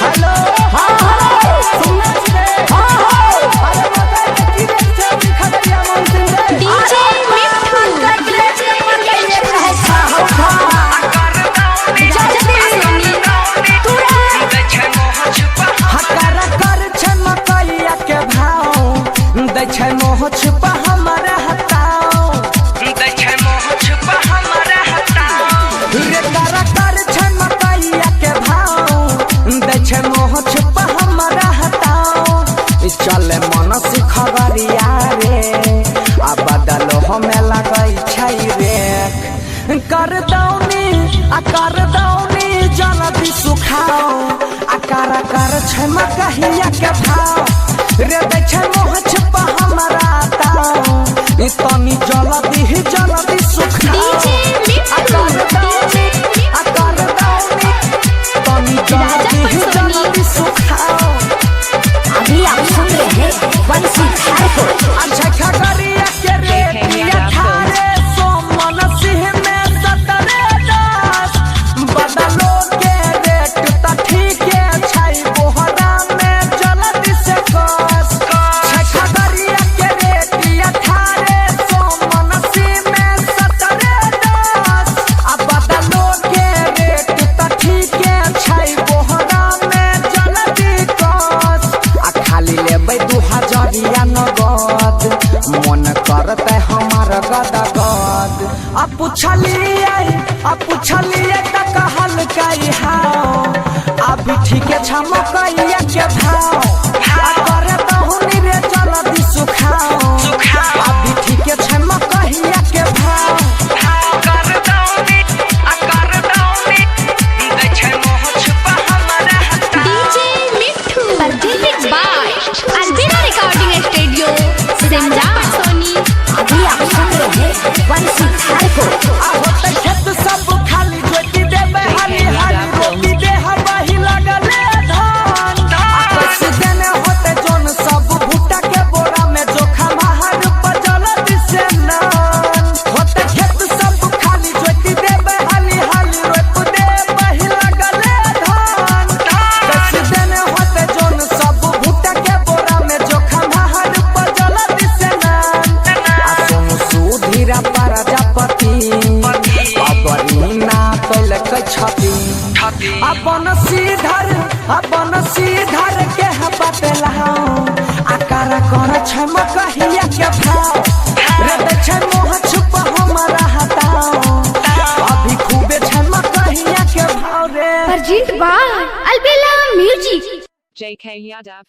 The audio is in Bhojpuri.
हेलो हां हेलो सुनना रे हां अरे बताए की रे से खबरिया मन सिंह डीजे मिठू डीजे मंगैया रहे खा हो खा कर दाऊनी जजबी सोनी तूरा हकार कर छ मकैया के भाव दै छै मोह छुपा हमरा हताओ दै छै मोह छुपा हमरा हताओ रे कर कर छ मकैया के भाव दै छै मोह छुपा हमरा हताओ चले मन से खबरिया रे आ बदलो हमें लगै छै रे कर दौनी जल्दी सुखाओ आ कर छै मकैया के भाव रे दै छै मोह छुपा हमरा ताओ तनी जल्दी सुखाओ डीजे मिठू कर दौनी तनी जल्दी सुखाओ। अभी आप सुन रहे हैं बंसीधार को। अच्छा खगड़िया के रेटिया थारे सोमन सिंह में 17-10 बदलो के रेट त ठीके छै बोहरा में जल्दी से कस खगड़िया के रेटिया थारे सोमन सिंह में 17-10 आ बदलो के रेट त ठीके छै बोहरा में जल्दी कस आ खाली लेबै 2000 नगद मन करते हमार गदगद आ पूछलिए त कहल कई हां अभी ठीके छ मकैया के भाव आ करे दहुनी रे जल्दी सुखाओ अभी ठीके छ मकैया के भाव कर दाऊनी दै छै मोह छुपा हमरा हताओ DJ Mithu presented by Albela recording studio Simra Soni. अभी आप सुन रहे हैं बंसीधार को। आ होते खेत सब खाली जोती देबे हाली रोटी दे हबही लगले धान आ कैसे देने होते जोन सब भुट्टा के बोरा में जोखा बाहर पर जल्दी से नान होते खेत सब खाली जोती देबे हाली रोटी दे बही लगले धान कैसे देने होते जोन सब भुट्टा के बोरा में जोखा बाहर पर जल्दी से नान आ सोनू सुधीरा प्रजापति अपरीना कैल छती अपन सीधर के बतला आकार कर छै मकैया के भाव रे दै छै मोह छुपा हमरा हताओ अभी खूबे छै मकैया के भाव रे presented by Albela music. JK Yadav